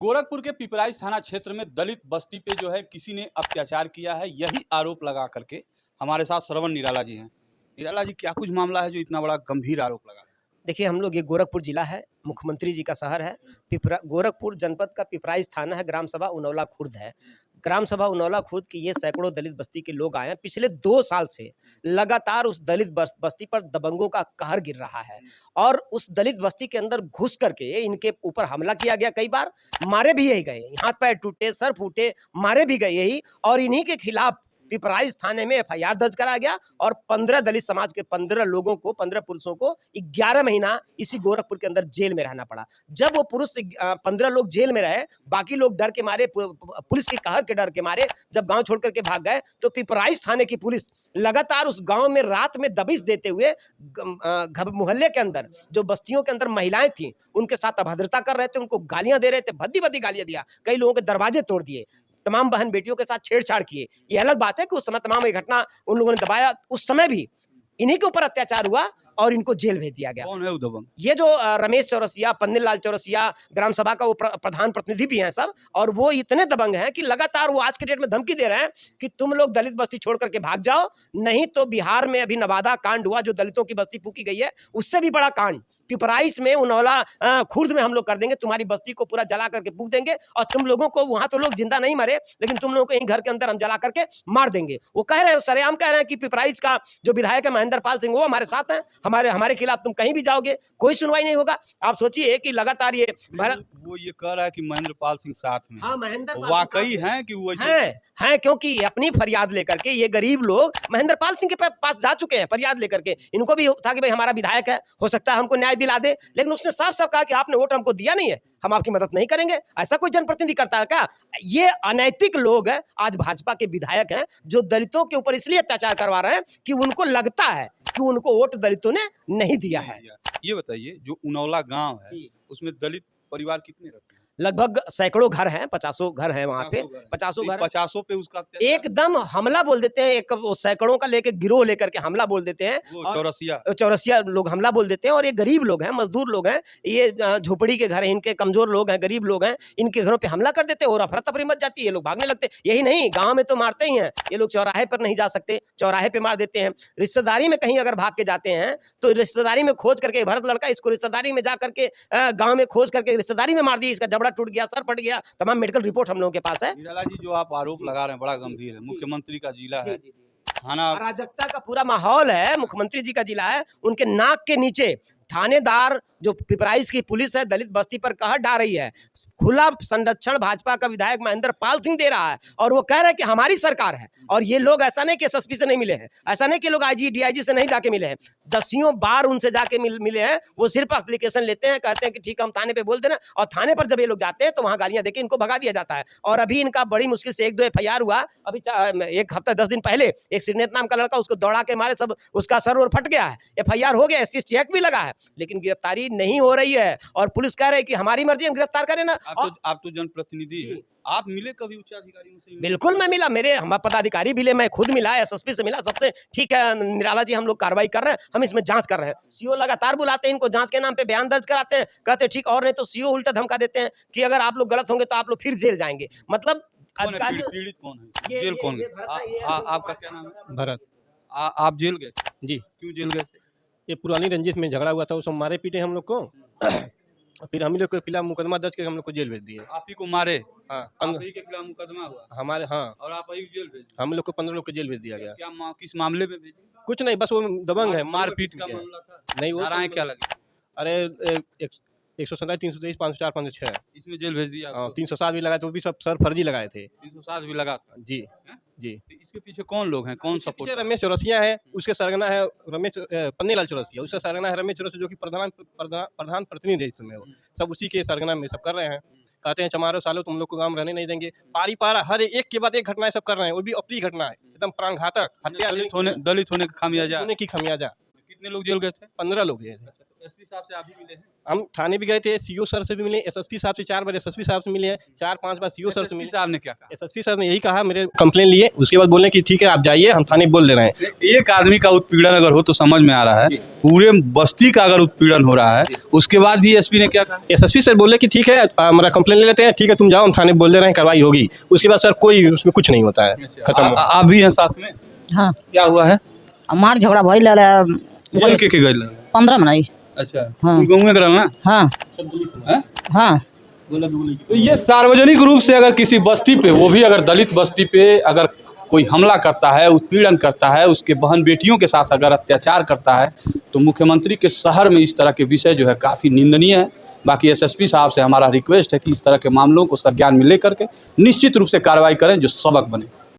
गोरखपुर के पिपराइच थाना क्षेत्र में दलित बस्ती पे जो है किसी ने अत्याचार किया है, यही आरोप लगा करके हमारे साथ श्रवण निराला जी हैं। निराला जी, क्या कुछ मामला है जो इतना बड़ा गंभीर आरोप लगा? देखिए, हम लोग ये गोरखपुर जिला है, मुख्यमंत्री जी का शहर है। गोरखपुर जनपद का पिपराइच थाना है, ग्राम सभा उनौला खुर्द है। ग्राम सभा उनौला खुर्द की ये सैकड़ों दलित बस्ती के लोग आए हैं। पिछले 2 साल से लगातार उस दलित बस्ती पर दबंगों का कहर गिर रहा है और उस दलित बस्ती के अंदर घुस करके इनके ऊपर हमला किया गया, कई बार मारे भी यही गए, हाथ-पैर टूटे, सर फूटे, मारे भी गए यही। और इन्हीं के खिलाफ पिपराइच थाने में एफआईआर दर्ज कराया गया और 15 दलित समाज के 15 लोगों को, 15 पुरुषों को 11 महीना इसी गोरखपुर के अंदर जेल में रहना पड़ा। जब वो पुरुष 15 लोग जेल में रहे, बाकी लोग डर के मारे, पुलिस के कहर के डर के मारे जब गांव छोड़ करके भाग गए, तो पिपराइच थाने की पुलिस लगातार उस गांव में रात में दबिश देते हुए मोहल्ले के अंदर जो बस्तियों के अंदर महिलाएं थी उनके साथ अभद्रता कर रहे थे, उनको गालियां दे रहे थे, भद्दी-भद्दी गालियां दिया, कई लोगों के दरवाजे तोड़ दिए, तमाम बहन बेटियों के साथ छेड़छाड़ किए। ये अलग बात है कि उस समय तमाम ये घटना उन लोगों ने दबाया, उस समय भी इन्हीं के ऊपर अत्याचार हुआ और इनको जेल भेज दिया गया। कौन है दबंग? ये जो रमेश चौरसिया, पन्नीलाल चौरसिया, ग्राम सभा का वो प्रधान प्रतिनिधि भी हैं सब, और वो इतने दबंग हैं कि लगातार वो आज के डेट में धमकी दे रहे हैं कि तुम लोग दलित बस्ती छोड़ करके भाग जाओ, नहीं तो बिहार में अभी नवादा कांड हुआ जो दलितों की बस्ती फूकी गई है, उससे भी बड़ा कांड पिपराइच में उनौला खुर्द में हम लोग कर देंगे, तुम्हारी बस्ती को पूरा जला करके फूक देंगे और तुम लोगों को, वहां तो लोग जिंदा नहीं मरे लेकिन तुम लोगों को यहीं घर के अंदर हम जला करके मार देंगे। वो कह रहे हैं, सरेआम कह रहे हैं कि पिपराइच का जो विधायक है महेंद्र पाल सिंह, वो हमारे साथ हैं, हमारे खिलाफ तुम कहीं भी जाओगे कोई सुनवाई नहीं होगा। आप सोचिए कि लगातार ये वो ये कह रहा है कि महेंद्र पाल सिंह साथ में। हाँ, महेंद्र वाकई है कि वो हैं, क्योंकि अपनी फरियाद लेकर के ये गरीब लोग महेंद्र पाल सिंह के पास जा चुके हैं फरियाद लेकर के। इनको भी था कि भाई हमारा विधायक है, हो सकता है हमको न्याय दिला दे, लेकिन उसने साफ साफ कहा कि आपने वोट हमको दिया नहीं है, हम आपकी मदद नहीं करेंगे। ऐसा कोई जनप्रतिनिधि करता है क्या? ये अनैतिक लोग हैं, आज भाजपा के विधायक हैं जो दलितों के ऊपर इसलिए अत्याचार करवा रहे हैं कि उनको लगता है कि उनको वोट दलितों ने नहीं दिया है। ये बताइए, जो उनौला गांव है उसमें दलित परिवार कितने रहते हैं? लगभग सैकड़ों घर हैं, 50 घर हैं वहाँ पे, 50 घर। 50 पे उसका एकदम हमला बोल देते हैं, एक सैकड़ों का लेके गिरोह लेकर के हमला बोल देते हैं। चौरसिया लोग हमला बोल देते हैं और ये गरीब लोग हैं, मजदूर लोग हैं, ये झोपड़ी के घर हैं, इनके कमजोर लोग हैं, गरीब लोग हैं, इनके घरों पे हमला कर देते हैं और अफरा तफरी मच जाती है, लोग भागने लगते हैं। यही नहीं, गाँव में तो मारते ही हैं ये लोग, चौराहे पर नहीं जा सकते, चौराहे पे मार देते हैं। रिश्तेदारी में कहीं अगर भाग के जाते हैं तो रिश्तेदारी में खोज करके, भरत लड़का इसको रिश्तेदारी में जा करके गाँव में खोज करके रिश्तेदारी में मार दिया, इसका जबड़ा टूट गया, सर फट गया, तमाम मेडिकल रिपोर्ट हम लोगों के पास है। निराला जी, जो आप आरोप लगा रहे हैं बड़ा गंभीर है, मुख्यमंत्री का जिला है, थाना अराजकता का पूरा माहौल है, मुख्यमंत्री जी का जिला है, उनके नाक के नीचे थानेदार जो पिपराइच की पुलिस है दलित बस्ती पर कहर ढा रही है। खुला संरक्षण भाजपा का विधायक महेंद्र पाल सिंह दे रहा है और वो कह रहे हैं कि हमारी सरकार है। और ये लोग ऐसा नहीं कि एसएसपी से नहीं मिले हैं, ऐसा नहीं कि लोग आईजी डीआईजी से नहीं जाके मिले हैं, दसियों बार उनसे जाके मिले हैं। वो सिर्फ एप्लीकेशन लेते हैं, कहते हैं कि ठीक है हम थाने पे बोल देना, और थाने पर जब ये लोग जाते हैं तो वहाँ गालियां देके इनको भगा दिया जाता है। और अभी इनका बड़ी मुश्किल से 1-2 एफआईआर हुआ, अभी 1 हफ्ता 10 दिन पहले एक श्रीनेत नाम का लड़का, उसको दौड़ा के मारे, सब उसका सर और फट गया है, एफआईआर हो गया, एससी चेक भी लगा है, लेकिन गिरफ्तारी नहीं हो रही है। और पुलिस कह रही है कि हमारी मर्जी, हम गिरफ्तार करें ना। आप तो जनप्रतिनिधि हैं, आप मिले कभी उच्च अधिकारियों से? बिल्कुल मैं मिला, मेरे हम पदाधिकारी भी मिले, मैं खुद मिला, एसएसपी से मिला, सबसे ठीक है निराला जी हम लोग कार्रवाई कर रहे हैं, हम इसमें जांच कर रहे हैं। सीओ लगातार बुलाते हैं इनको, जांच के नाम पे बयान दर्ज कराते हैं, कहते हैं ठीक, और नहीं तो सीओ उल्टा धमका देते हैं कि अगर आप लोग गलत होंगे तो आप लोग फिर जेल जाएंगे। मतलब पीड़ित कौन है? जेल कौन है? आपका क्या नाम है? भरत। आप जेल गए? जी। क्यों जेल गए? ये पुरानी रंजिश में झगड़ा हुआ था, वो सब मारे पीटे हम लोग को। फिर हम लोग को खिलाफ मुकदमा दर्ज करके हम लोग को जेल भेज दिए। आप ही को मारे? हाँ, आप ही के खिलाफ मुकदमा हुआ हमारे। हाँ, और आप ही जेल भेज? हम लोग को 15 लोग को जेल भेज दिया गया। क्या किस मामले में भेजे? कुछ नहीं, बस वो दबंग है, मारपीट का मामला था। नहीं, वो धाराएं क्या लगी? अरे 127, 323, 504, 506 इसमें जेल भेज दिया। 307 भी लगाए थे, वो भी सब सर फर्जी लगाए थे। 307 भी लगा था? जी जी। इसके पीछे कौन लोग हैं, कौन सपोर्ट? रमेश चौरसिया है, उसके सरगना है रमेश पन्नीलाल चौरसिया, उसका सरगना है रमेश चौरसिया, जो कि प्रधान प्रतिनिधि है इस समय। वो सब उसी के सरगना में सब कर रहे हैं। कहते हैं चमारो सालों तुम लोग को काम रहने नहीं देंगे, पारी पारा हर एक के बाद एक घटना सब कर रहे हैं, वो भी अपनी घटना है, एकदम प्राणघातक हत्या, दलित होने का खामियाजा। की खामियाजा। कितने लोग जेल गए थे? 15 लोग गए थे। एसपी साहब से आप भी मिले हैं? हम थाने भी गए थे, सीओ सर से भी मिले, एसएसपी साहब से 4 बार एसएसपी साहब से मिले हैं, 4-5 बार सीओ सर से एसपी मिले। साहब ने क्या कहा? एसएसपी सर ने यही कहा, मेरे कंप्लेन लिए, उसके बाद बोले कि ठीक है आप जाइए, हम थाने बोल दे रहे हैं। एक आदमी का उत्पीड़न अगर हो तो समझ में आ रहा है, पूरे बस्ती का अगर उत्पीड़न हो रहा है, उसके बाद भी एसपी ने क्या कहा? एसएसपी सर बोले कि ठीक है हमारा कंप्लेन ले लेते हैं, ठीक है तुम जाओ, हम थाने बोल दे रहे हैं, कार्रवाई होगी। उसके बाद सर कोई उसमें कुछ नहीं होता है, खत्म। आप भी हैं साथ में? हाँ क्या हुआ है? हमार झगड़ा भइल बोल के गए? 15 में नहीं। अच्छा, हाँ। गाँव में करल ना? हाँ हैं? हाँ तो ये सार्वजनिक रूप से अगर किसी बस्ती पे, वो भी अगर दलित बस्ती पे अगर कोई हमला करता है, उत्पीड़न करता है, उसके बहन बेटियों के साथ अगर अत्याचार करता है, तो मुख्यमंत्री के शहर में इस तरह के विषय जो है काफ़ी निंदनीय है। बाकी एसएसपी साहब से हमारा रिक्वेस्ट है कि इस तरह के मामलों को संज्ञान में लेकर के निश्चित रूप से कार्रवाई करें जो सबक बने।